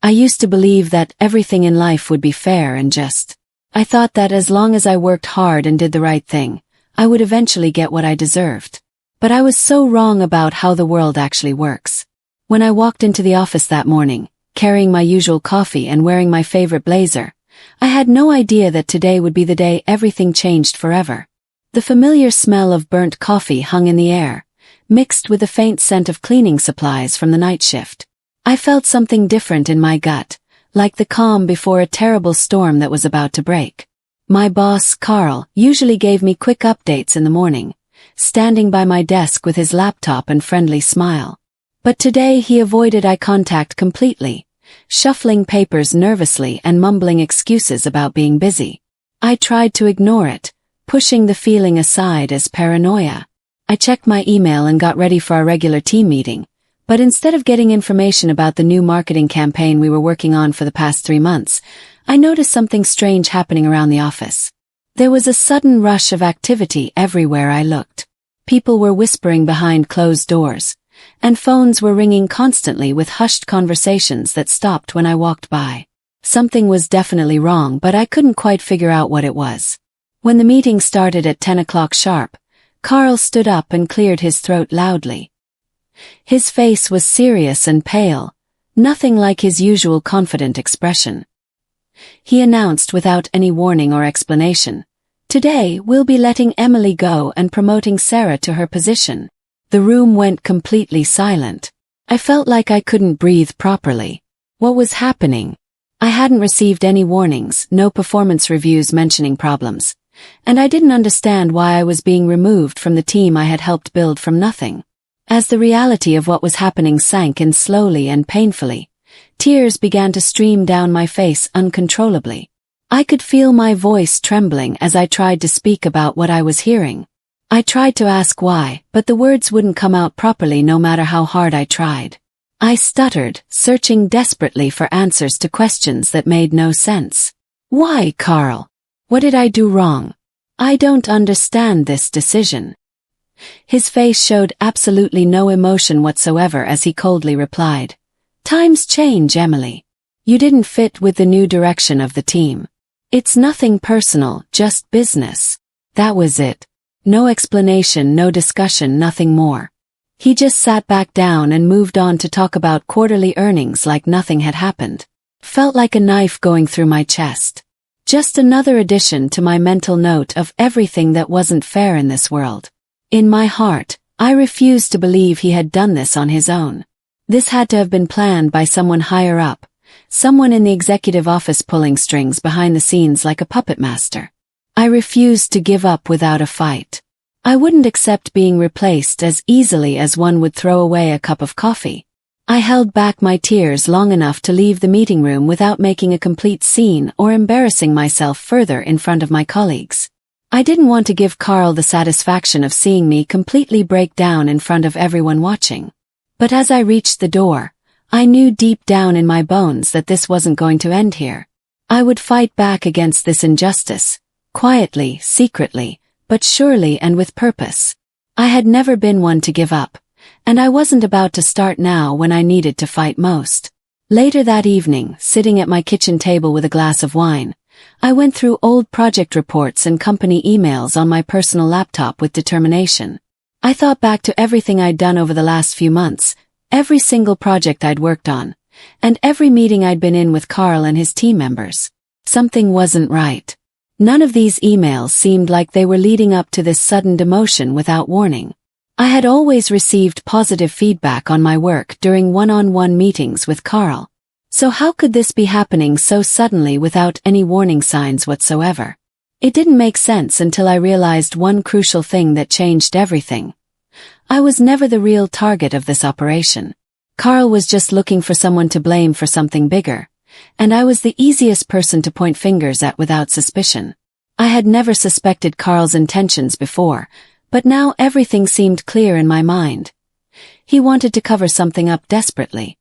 I used to believe that everything in life would be fair and just. I thought that as long as I worked hard and did the right thing, I would eventually get what I deserved. But I was so wrong about how the world actually works. When I walked into the office that morning, carrying my usual coffee and wearing my favorite blazer, I had no idea that today would be the day everything changed forever. The familiar smell of burnt coffee hung in the air, mixed with the faint scent of cleaning supplies from the night shift. I felt something different in my gut, like the calm before a terrible storm that was about to break. My boss, Carl, usually gave me quick updates in the morning, standing by my desk with his laptop and friendly smile. But today he avoided eye contact completely, shuffling papers nervously and mumbling excuses about being busy. I tried to ignore it, pushing the feeling aside as paranoia. I checked my email and got ready for our regular team meeting, but instead of getting information about the new marketing campaign we were working on for the past 3 months, I noticed something strange happening around the office. There was a sudden rush of activity everywhere I looked. People were whispering behind closed doors, and phones were ringing constantly with hushed conversations that stopped when I walked by. Something was definitely wrong, but I couldn't quite figure out what it was. When the meeting started at 10 o'clock sharp, Carl stood up and cleared his throat loudly. His face was serious and pale, nothing like his usual confident expression. He announced without any warning or explanation, "Today we'll be letting Emily go and promoting Sarah to her position." The room went completely silent. I felt like I couldn't breathe properly. What was happening? I hadn't received any warnings, no performance reviews mentioning problems, and I didn't understand why I was being removed from the team I had helped build from nothing. As the reality of what was happening sank in slowly and painfully, tears began to stream down my face uncontrollably. I could feel my voice trembling as I tried to speak about what I was hearing. I tried to ask why, but the words wouldn't come out properly no matter how hard I tried. I stuttered, searching desperately for answers to questions that made no sense. Why, Carl? What did I do wrong? I don't understand this decision. His face showed absolutely no emotion whatsoever as he coldly replied, "Times change, Emily. You didn't fit with the new direction of the team. It's nothing personal, just business." That was it. No explanation, no discussion, nothing more. He just sat back down and moved on to talk about quarterly earnings like nothing had happened. Felt like a knife going through my chest. Just another addition to my mental note of everything that wasn't fair in this world. In my heart, I refused to believe he had done this on his own. This had to have been planned by someone higher up, someone in the executive office pulling strings behind the scenes like a puppet master. I refused to give up without a fight. I wouldn't accept being replaced as easily as one would throw away a cup of coffee. I held back my tears long enough to leave the meeting room without making a complete scene or embarrassing myself further in front of my colleagues. I didn't want to give Carl the satisfaction of seeing me completely break down in front of everyone watching. But as I reached the door, I knew deep down in my bones that this wasn't going to end here. I would fight back against this injustice, quietly, secretly, but surely and with purpose. I had never been one to give up, and I wasn't about to start now when I needed to fight most. Later that evening, sitting at my kitchen table with a glass of wine, I went through old project reports and company emails on my personal laptop with determination. I thought back to everything I'd done over the last few months, every single project I'd worked on, and every meeting I'd been in with Carl and his team members. Something wasn't right. None of these emails seemed like they were leading up to this sudden demotion without warning. I had always received positive feedback on my work during one-on-one meetings with Carl. So how could this be happening so suddenly without any warning signs whatsoever? It didn't make sense until I realized one crucial thing that changed everything. I was never the real target of this operation. Carl was just looking for someone to blame for something bigger, and I was the easiest person to point fingers at without suspicion. I had never suspected Carl's intentions before, but now everything seemed clear in my mind. He wanted to cover something up desperately.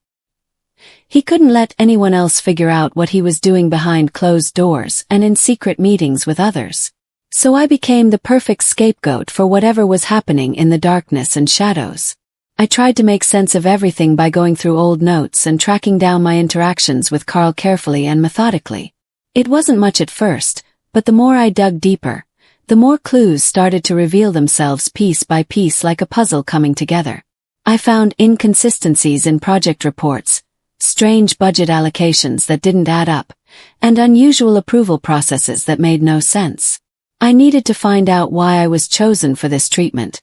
He couldn't let anyone else figure out what he was doing behind closed doors and in secret meetings with others. So I became the perfect scapegoat for whatever was happening in the darkness and shadows. I tried to make sense of everything by going through old notes and tracking down my interactions with Carl carefully and methodically. It wasn't much at first, but the more I dug deeper, the more clues started to reveal themselves piece by piece like a puzzle coming together. I found inconsistencies in project reports, strange budget allocations that didn't add up, and unusual approval processes that made no sense. I needed to find out why I was chosen for this treatment,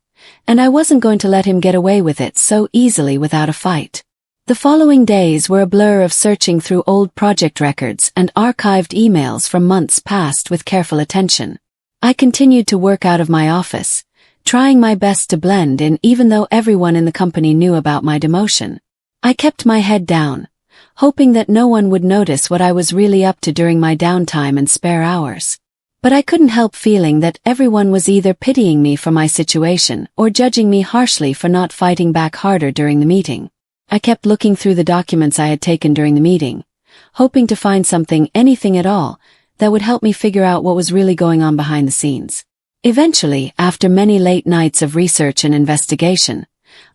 and I wasn't going to let him get away with it so easily without a fight. The following days were a blur of searching through old project records and archived emails from months past with careful attention. I continued to work out of my office, trying my best to blend in even though everyone in the company knew about my demotion. I kept my head down, hoping that no one would notice what I was really up to during my downtime and spare hours. But I couldn't help feeling that everyone was either pitying me for my situation or judging me harshly for not fighting back harder during the meeting. I kept looking through the documents I had taken during the meeting, hoping to find something, anything at all, that would help me figure out what was really going on behind the scenes. Eventually, after many late nights of research and investigation,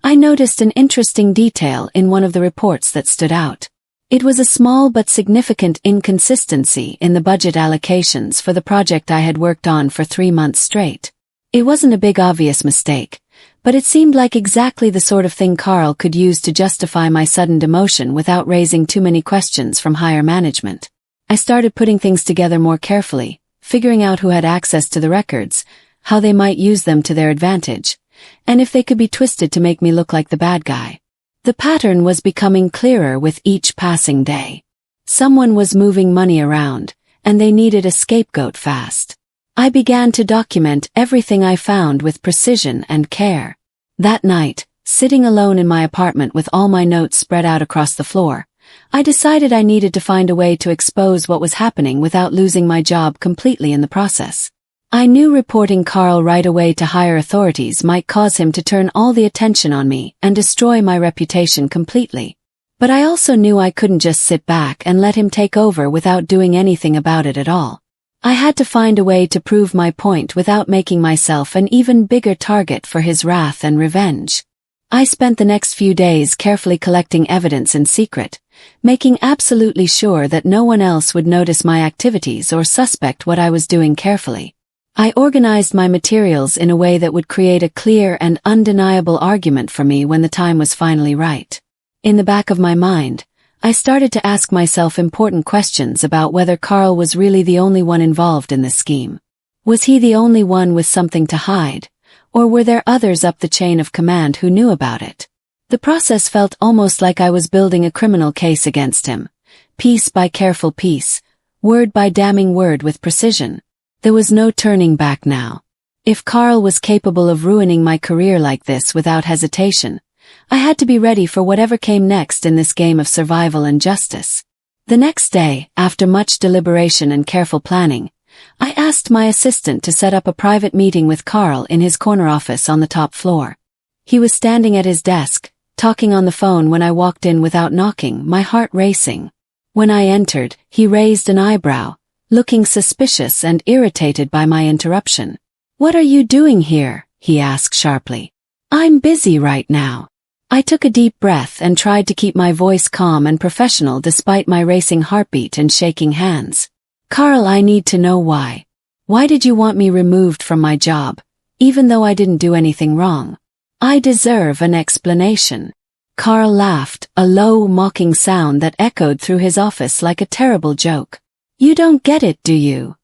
I noticed an interesting detail in one of the reports that stood out. It was a small but significant inconsistency in the budget allocations for the project I had worked on for 3 months straight. It wasn't a big obvious mistake, but it seemed like exactly the sort of thing Carl could use to justify my sudden demotion without raising too many questions from higher management. I started putting things together more carefully, figuring out who had access to the records, how they might use them to their advantage, and if they could be twisted to make me look like the bad guy. The pattern was becoming clearer with each passing day. Someone was moving money around, and they needed a scapegoat fast. I began to document everything I found with precision and care. That night, sitting alone in my apartment with all my notes spread out across the floor, I decided I needed to find a way to expose what was happening without losing my job completely in the process. I knew reporting Carl right away to higher authorities might cause him to turn all the attention on me and destroy my reputation completely. But I also knew I couldn't just sit back and let him take over without doing anything about it at all. I had to find a way to prove my point without making myself an even bigger target for his wrath and revenge. I spent the next few days carefully collecting evidence in secret, making absolutely sure that no one else would notice my activities or suspect what I was doing carefully. I organized my materials in a way that would create a clear and undeniable argument for me when the time was finally right. In the back of my mind, I started to ask myself important questions about whether Carl was really the only one involved in this scheme. Was he the only one with something to hide, or were there others up the chain of command who knew about it? The process felt almost like I was building a criminal case against him, piece by careful piece, word by damning word with precision. There was no turning back now. If Carl was capable of ruining my career like this without hesitation, I had to be ready for whatever came next in this game of survival and justice. The next day, after much deliberation and careful planning, I asked my assistant to set up a private meeting with Carl in his corner office on the top floor. He was standing at his desk, talking on the phone when I walked in without knocking, my heart racing. When I entered, he raised an eyebrow, looking suspicious and irritated by my interruption. "What are you doing here?" he asked sharply. "I'm busy right now." I took a deep breath and tried to keep my voice calm and professional despite my racing heartbeat and shaking hands. "Carl, I need to know why. Why did you want me removed from my job, even though I didn't do anything wrong? I deserve an explanation." Carl laughed, a low, mocking sound that echoed through his office like a terrible joke. "You don't get it, do you?"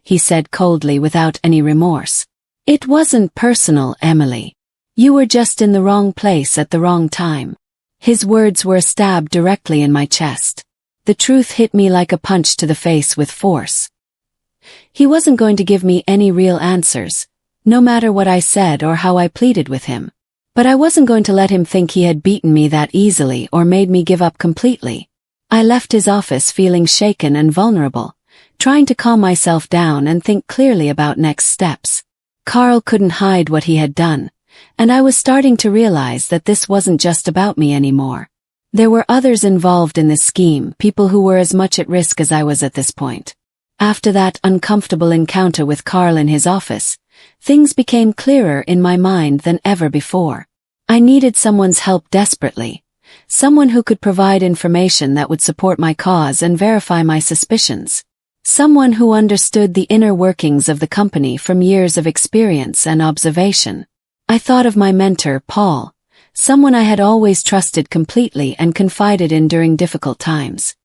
he said coldly without any remorse. "It wasn't personal, Emily. You were just in the wrong place at the wrong time." His words were a stab directly in my chest. The truth hit me like a punch to the face with force. He wasn't going to give me any real answers, no matter what I said or how I pleaded with him. But I wasn't going to let him think he had beaten me that easily or made me give up completely. I left his office feeling shaken and vulnerable, trying to calm myself down and think clearly about next steps. Carl couldn't hide what he had done, and I was starting to realize that this wasn't just about me anymore. There were others involved in this scheme, people who were as much at risk as I was at this point. After that uncomfortable encounter with Carl in his office, things became clearer in my mind than ever before. I needed someone's help desperately. Someone who could provide information that would support my cause and verify my suspicions. Someone who understood the inner workings of the company from years of experience and observation. I thought of my mentor, Paul, someone I had always trusted completely and confided in during difficult times.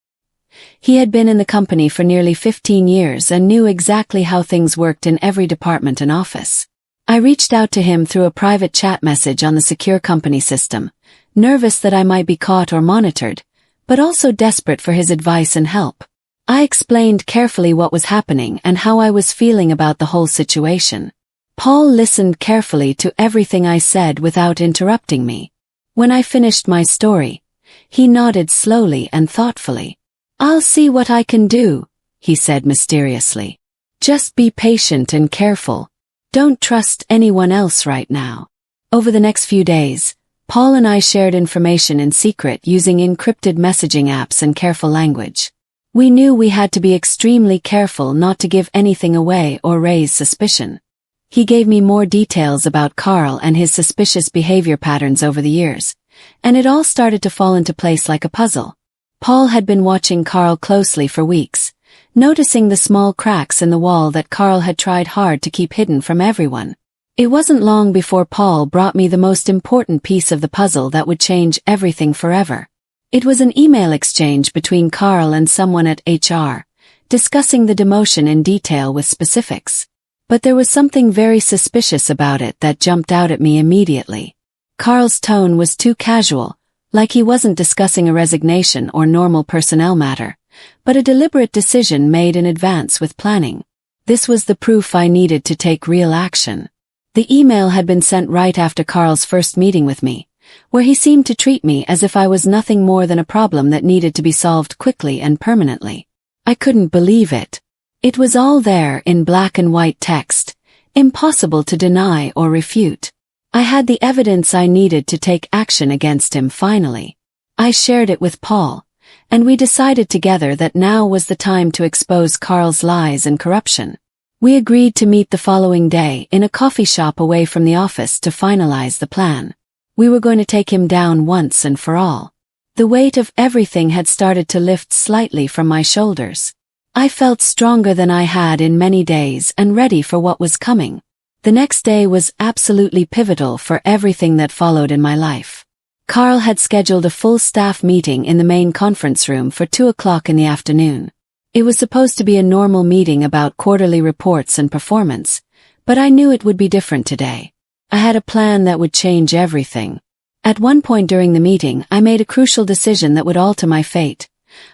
He had been in the company for nearly 15 years and knew exactly how things worked in every department and office. I reached out to him through a private chat message on the secure company system, nervous that I might be caught or monitored, but also desperate for his advice and help. I explained carefully what was happening and how I was feeling about the whole situation. Paul listened carefully to everything I said without interrupting me. When I finished my story, he nodded slowly and thoughtfully. "I'll see what I can do," he said mysteriously. "Just be patient and careful. Don't trust anyone else right now." Over the next few days, Paul and I shared information in secret using encrypted messaging apps and careful language. We knew we had to be extremely careful not to give anything away or raise suspicion. He gave me more details about Carl and his suspicious behavior patterns over the years, and it all started to fall into place like a puzzle. Paul had been watching Carl closely for weeks, noticing the small cracks in the wall that Carl had tried hard to keep hidden from everyone. It wasn't long before Paul brought me the most important piece of the puzzle that would change everything forever. It was an email exchange between Carl and someone at HR, discussing the demotion in detail with specifics. But there was something very suspicious about it that jumped out at me immediately. Carl's tone was too casual, like he wasn't discussing a resignation or normal personnel matter, but a deliberate decision made in advance with planning. This was the proof I needed to take real action. The email had been sent right after Carl's first meeting with me, where he seemed to treat me as if I was nothing more than a problem that needed to be solved quickly and permanently. I couldn't believe it. It was all there in black and white text, impossible to deny or refute. I had the evidence I needed to take action against him finally. I shared it with Paul, and we decided together that now was the time to expose Carl's lies and corruption. We agreed to meet the following day in a coffee shop away from the office to finalize the plan. We were going to take him down once and for all. The weight of everything had started to lift slightly from my shoulders. I felt stronger than I had in many days and ready for what was coming. The next day was absolutely pivotal for everything that followed in my life. Carl had scheduled a full staff meeting in the main conference room for 2 o'clock in the afternoon. It was supposed to be a normal meeting about quarterly reports and performance, but I knew it would be different today. I had a plan that would change everything. At one point during the meeting, I made a crucial decision that would alter my fate.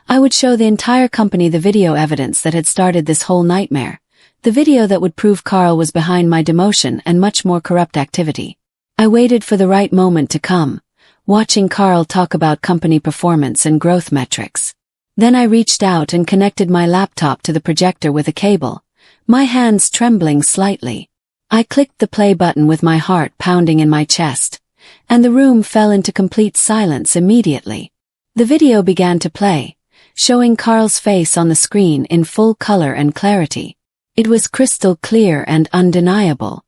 I would show the entire company the video evidence that had started this whole nightmare, the video that would prove Carl was behind my demotion and much more corrupt activity. I waited for the right moment to come, watching Carl talk about company performance and growth metrics. Then I reached out and connected my laptop to the projector with a cable, my hands trembling slightly. I clicked the play button with my heart pounding in my chest, and the room fell into complete silence immediately. The video began to play, showing Carl's face on the screen in full color and clarity. It was crystal clear and undeniable.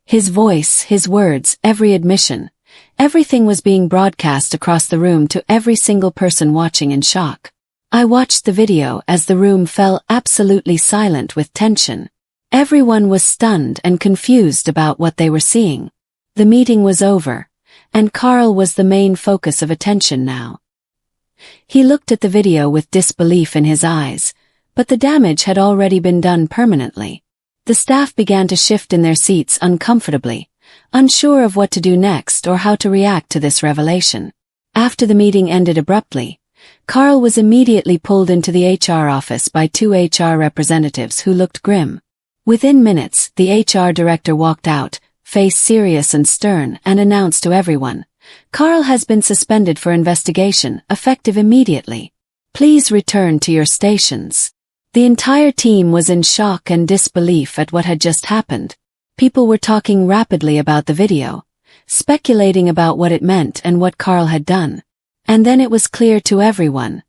His voice, his words, every admission, everything was being broadcast across the room to every single person watching in shock. I watched the video as the room fell absolutely silent with tension. Everyone was stunned and confused about what they were seeing. The meeting was over, and Carl was the main focus of attention now. He looked at the video with disbelief in his eyes, but the damage had already been done permanently. The staff began to shift in their seats uncomfortably, unsure of what to do next or how to react to this revelation. After the meeting ended abruptly, Carl was immediately pulled into the HR office by 2 HR representatives who looked grim. Within minutes, the HR director walked out, face serious and stern, and announced to everyone, "Carl has been suspended for investigation, effective immediately. Please return to your stations." The entire team was in shock and disbelief at what had just happened. People were talking rapidly about the video, speculating about what it meant and what Carl had done. And then it was clear to everyone.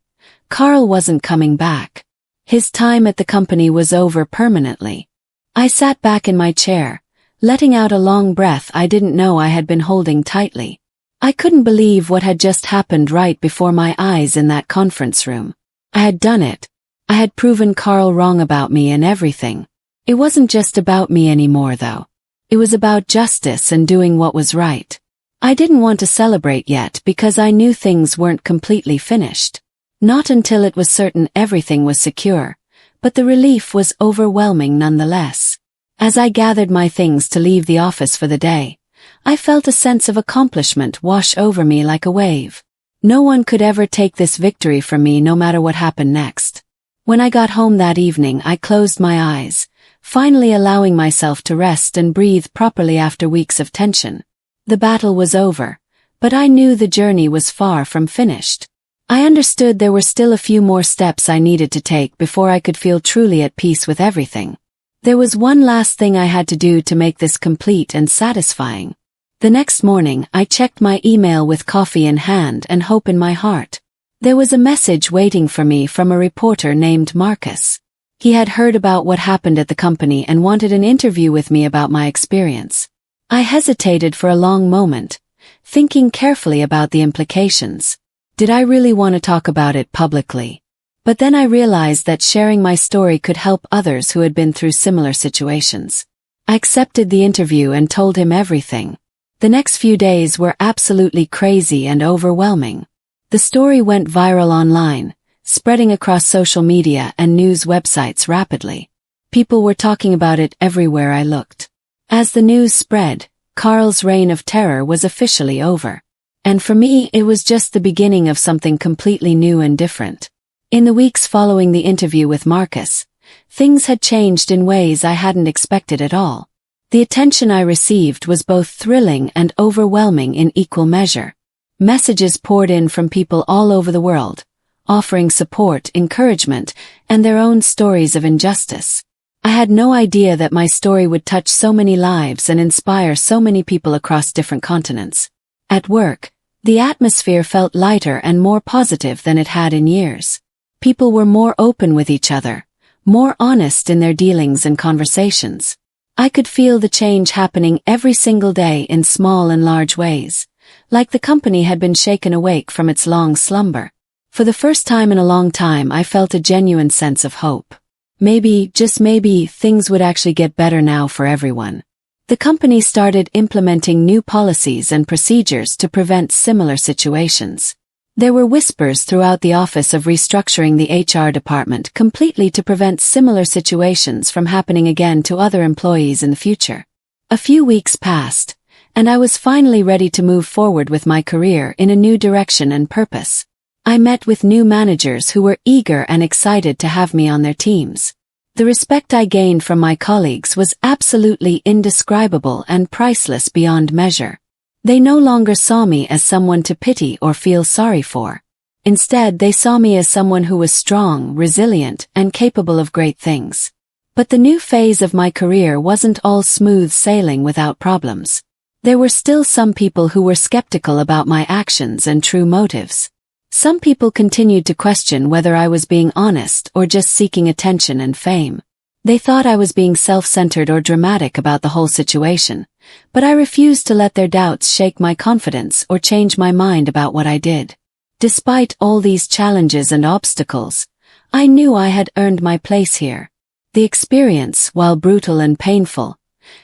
Carl wasn't coming back. His time at the company was over permanently. I sat back in my chair, letting out a long breath I didn't know I had been holding tightly. I couldn't believe what had just happened right before my eyes in that conference room. I had done it. I had proven Carl wrong about me and everything. It wasn't just about me anymore, though. It was about justice and doing what was right. I didn't want to celebrate yet because I knew things weren't completely finished. Not until it was certain everything was secure, but the relief was overwhelming nonetheless. As I gathered my things to leave the office for the day, I felt a sense of accomplishment wash over me like a wave. No one could ever take this victory from me, no matter what happened next. When I got home that evening, I closed my eyes, finally allowing myself to rest and breathe properly after weeks of tension. The battle was over, but I knew the journey was far from finished. I understood there were still a few more steps I needed to take before I could feel truly at peace with everything. There was one last thing I had to do to make this complete and satisfying. The next morning, I checked my email with coffee in hand and hope in my heart. There was a message waiting for me from a reporter named Marcus. He had heard about what happened at the company and wanted an interview with me about my experience. I hesitated for a long moment, thinking carefully about the implications. Did I really want to talk about it publicly? But then I realized that sharing my story could help others who had been through similar situations. I accepted the interview and told him everything. The next few days were absolutely crazy and overwhelming. The story went viral online, spreading across social media and news websites rapidly. People were talking about it everywhere I looked. As the news spread, Carl's reign of terror was officially over. And for me, it was just the beginning of something completely new and different. In the weeks following the interview with Marcus, things had changed in ways I hadn't expected at all. The attention I received was both thrilling and overwhelming in equal measure. Messages poured in from people all over the world, offering support, encouragement, and their own stories of injustice. I had no idea that my story would touch so many lives and inspire so many people across different continents. At work, the atmosphere felt lighter and more positive than it had in years. People were more open with each other, more honest in their dealings and conversations. I could feel the change happening every single day in small and large ways, like the company had been shaken awake from its long slumber. For the first time in a long time, I felt a genuine sense of hope. Maybe, just maybe, things would actually get better now for everyone. The company started implementing new policies and procedures to prevent similar situations. There were whispers throughout the office of restructuring the HR department completely to prevent similar situations from happening again to other employees in the future. A few weeks passed, and I was finally ready to move forward with my career in a new direction and purpose. I met with new managers who were eager and excited to have me on their teams. The respect I gained from my colleagues was absolutely indescribable and priceless beyond measure. They no longer saw me as someone to pity or feel sorry for. Instead, they saw me as someone who was strong, resilient, and capable of great things. But the new phase of my career wasn't all smooth sailing without problems. There were still some people who were skeptical about my actions and true motives. Some people continued to question whether I was being honest or just seeking attention and fame. They thought I was being self-centered or dramatic about the whole situation, but I refused to let their doubts shake my confidence or change my mind about what I did. Despite all these challenges and obstacles, I knew I had earned my place here. The experience, while brutal and painful,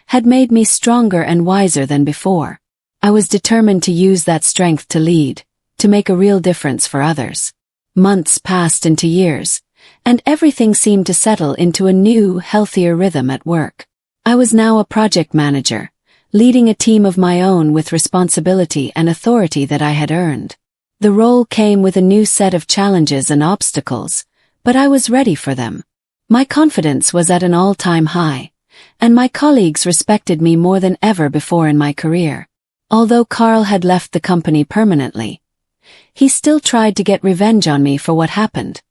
had made me stronger and wiser than before. I was determined to use that strength to lead, to make a real difference for others. Months passed into years, and everything seemed to settle into a new, healthier rhythm at work. I was now a project manager, leading a team of my own with responsibility and authority that I had earned. The role came with a new set of challenges and obstacles, but I was ready for them. My confidence was at an all-time high, and my colleagues respected me more than ever before in my career. Although Carl had left the company permanently, he still tried to get revenge on me for what happened.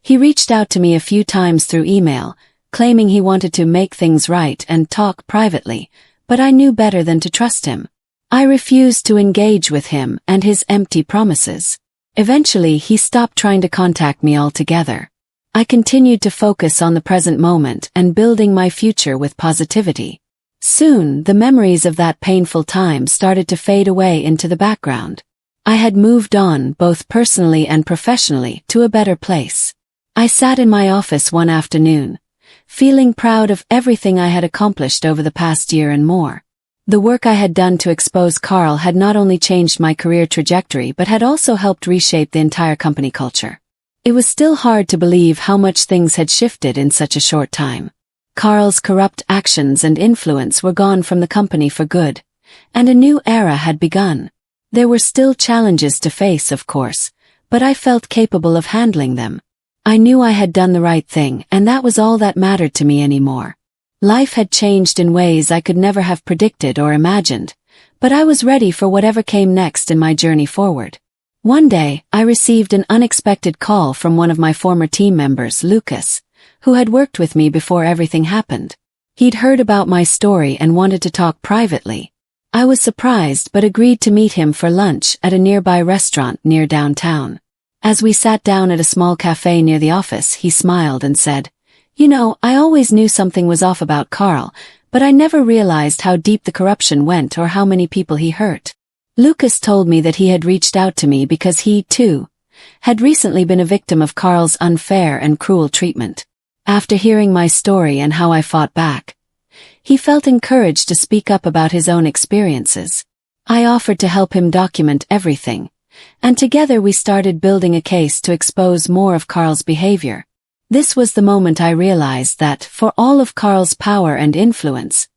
He reached out to me a few times through email, claiming he wanted to make things right and talk privately, but I knew better than to trust him. I refused to engage with him and his empty promises. Eventually, he stopped trying to contact me altogether. I continued to focus on the present moment and building my future with positivity. Soon, the memories of that painful time started to fade away into the background. I had moved on, both personally and professionally, to a better place. I sat in my office one afternoon, feeling proud of everything I had accomplished over the past year and more. The work I had done to expose Carl had not only changed my career trajectory but had also helped reshape the entire company culture. It was still hard to believe how much things had shifted in such a short time. Carl's corrupt actions and influence were gone from the company for good, and a new era had begun. There were still challenges to face, of course, but I felt capable of handling them. I knew I had done the right thing, and that was all that mattered to me anymore. Life had changed in ways I could never have predicted or imagined, but I was ready for whatever came next in my journey forward. One day, I received an unexpected call from one of my former team members, Lucas, who had worked with me before everything happened. He'd heard about my story and wanted to talk privately. I was surprised but agreed to meet him for lunch at a nearby restaurant near downtown. As we sat down at a small cafe near the office, he smiled and said, "You know, I always knew something was off about Carl, but I never realized how deep the corruption went or how many people he hurt." Lucas told me that he had reached out to me because he, too, had recently been a victim of Carl's unfair and cruel treatment. After hearing my story and how I fought back, he felt encouraged to speak up about his own experiences. I offered to help him document everything, and together we started building a case to expose more of Carl's behavior. This was the moment I realized that, for all of Carl's power and influence,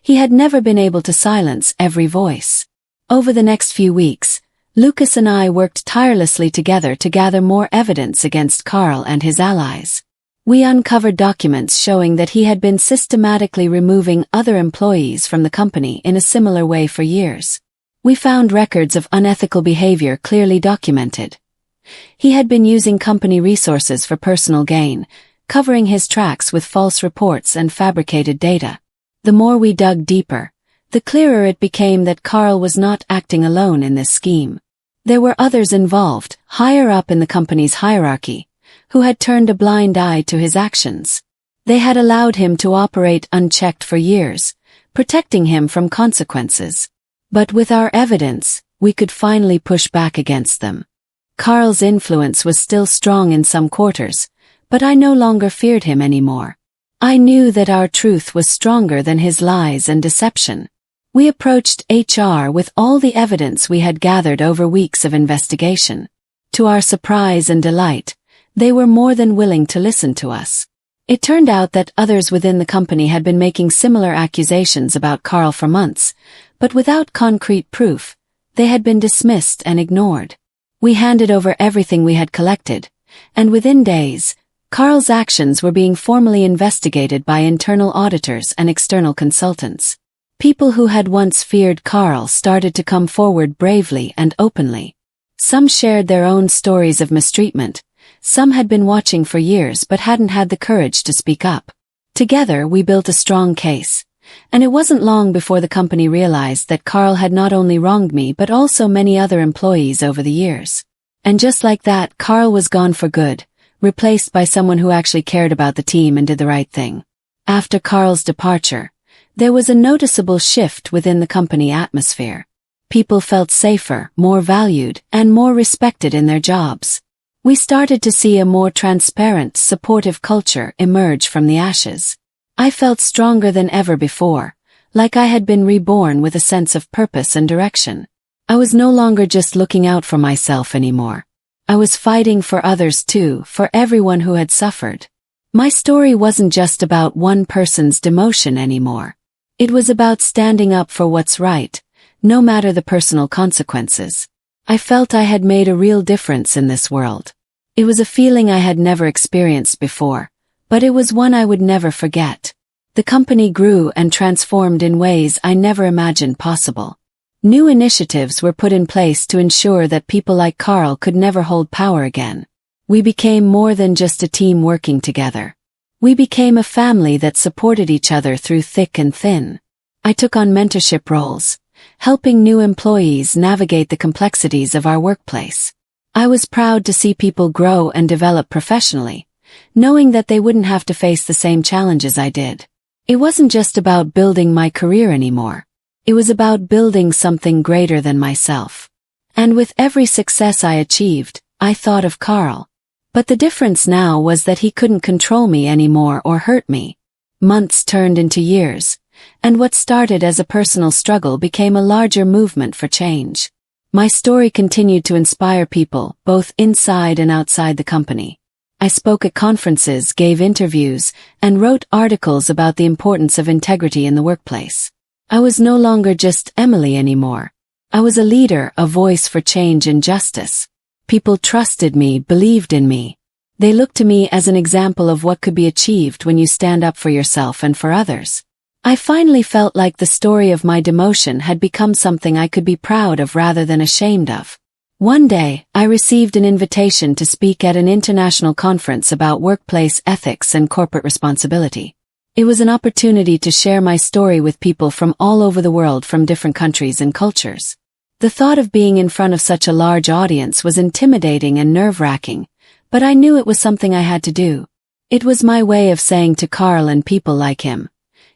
he had never been able to silence every voice. Over the next few weeks, Lucas and I worked tirelessly together to gather more evidence against Carl and his allies. We uncovered documents showing that he had been systematically removing other employees from the company in a similar way for years. We found records of unethical behavior clearly documented. He had been using company resources for personal gain, covering his tracks with false reports and fabricated data. The more we dug deeper, the clearer it became that Carl was not acting alone in this scheme. There were others involved, higher up in the company's hierarchy, who had turned a blind eye to his actions. They had allowed him to operate unchecked for years, protecting him from consequences. But with our evidence, we could finally push back against them. Carl's influence was still strong in some quarters, but I no longer feared him anymore. I knew that our truth was stronger than his lies and deception. We approached HR with all the evidence we had gathered over weeks of investigation. To our surprise and delight, they were more than willing to listen to us. It turned out that others within the company had been making similar accusations about Carl for months, but without concrete proof, they had been dismissed and ignored. We handed over everything we had collected, and within days, Carl's actions were being formally investigated by internal auditors and external consultants. People who had once feared Carl started to come forward bravely and openly. Some shared their own stories of mistreatment. Some had been watching for years but hadn't had the courage to speak up. Together we built a strong case, and it wasn't long before the company realized that Carl had not only wronged me but also many other employees over the years. And just like that, Carl was gone for good, replaced by someone who actually cared about the team and did the right thing. After Carl's departure, there was a noticeable shift within the company atmosphere. People felt safer, more valued, and more respected in their jobs. We started to see a more transparent, supportive culture emerge from the ashes. I felt stronger than ever before, like I had been reborn with a sense of purpose and direction. I was no longer just looking out for myself anymore. I was fighting for others too, for everyone who had suffered. My story wasn't just about one person's demotion anymore. It was about standing up for what's right, no matter the personal consequences. I felt I had made a real difference in this world. It was a feeling I had never experienced before, but it was one I would never forget. The company grew and transformed in ways I never imagined possible. New initiatives were put in place to ensure that people like Carl could never hold power again. We became more than just a team working together. We became a family that supported each other through thick and thin. I took on mentorship roles, helping new employees navigate the complexities of our workplace. I was proud to see people grow and develop professionally, knowing that they wouldn't have to face the same challenges I did. It wasn't just about building my career anymore. It was about building something greater than myself. And with every success I achieved, I thought of Carl. But the difference now was that he couldn't control me anymore or hurt me. Months turned into years, and what started as a personal struggle became a larger movement for change. My story continued to inspire people, both inside and outside the company. I spoke at conferences, gave interviews, and wrote articles about the importance of integrity in the workplace. I was no longer just Emily anymore. I was a leader, a voice for change and justice. People trusted me, believed in me. They looked to me as an example of what could be achieved when you stand up for yourself and for others. I finally felt like the story of my demotion had become something I could be proud of rather than ashamed of. One day, I received an invitation to speak at an international conference about workplace ethics and corporate responsibility. It was an opportunity to share my story with people from all over the world, from different countries and cultures. The thought of being in front of such a large audience was intimidating and nerve-wracking, but I knew it was something I had to do. It was my way of saying to Carl and people like him,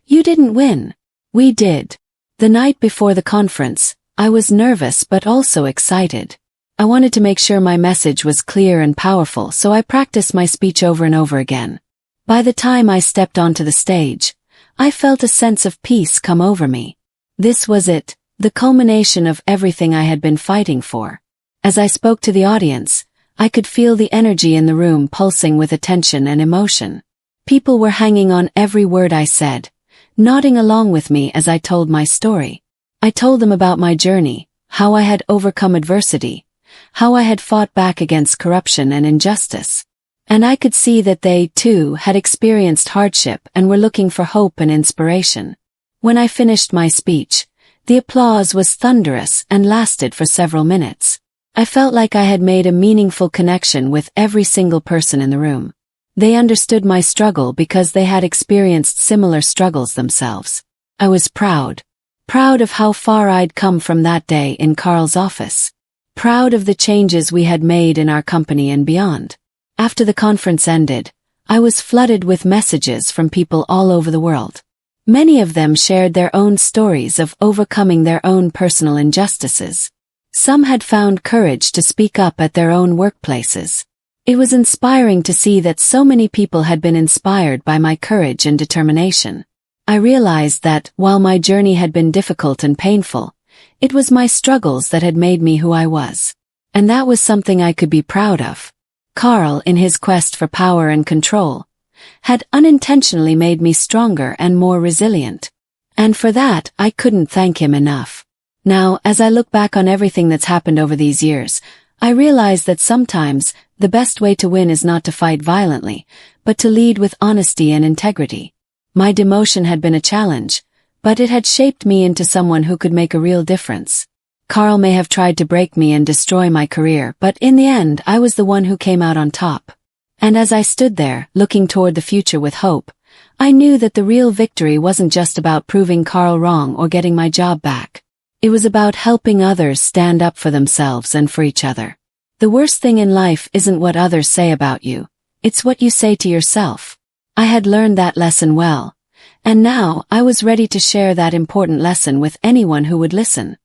"You didn't win. We did." The night before the conference, I was nervous but also excited. I wanted to make sure my message was clear and powerful, so I practiced my speech over and over again. By the time I stepped onto the stage, I felt a sense of peace come over me. This was it, the culmination of everything I had been fighting for. As I spoke to the audience, I could feel the energy in the room pulsing with attention and emotion. People were hanging on every word I said, nodding along with me as I told my story. I told them about my journey, how I had overcome adversity, how I had fought back against corruption and injustice. And I could see that they, too, had experienced hardship and were looking for hope and inspiration. When I finished my speech, the applause was thunderous and lasted for several minutes. I felt like I had made a meaningful connection with every single person in the room. They understood my struggle because they had experienced similar struggles themselves. I was proud. Proud of how far I'd come from that day in Carl's office. Proud of the changes we had made in our company and beyond. After the conference ended, I was flooded with messages from people all over the world. Many of them shared their own stories of overcoming their own personal injustices. Some had found courage to speak up at their own workplaces. It was inspiring to see that so many people had been inspired by my courage and determination. I realized that, while my journey had been difficult and painful, it was my struggles that had made me who I was. And that was something I could be proud of. Carl, in his quest for power and control, had unintentionally made me stronger and more resilient. And for that, I couldn't thank him enough. Now, as I look back on everything that's happened over these years, I realize that sometimes, the best way to win is not to fight violently, but to lead with honesty and integrity. My demotion had been a challenge, but it had shaped me into someone who could make a real difference. Carl may have tried to break me and destroy my career, but in the end, I was the one who came out on top. And as I stood there, looking toward the future with hope, I knew that the real victory wasn't just about proving Carl wrong or getting my job back. It was about helping others stand up for themselves and for each other. The worst thing in life isn't what others say about you, it's what you say to yourself. I had learned that lesson well, and now I was ready to share that important lesson with anyone who would listen.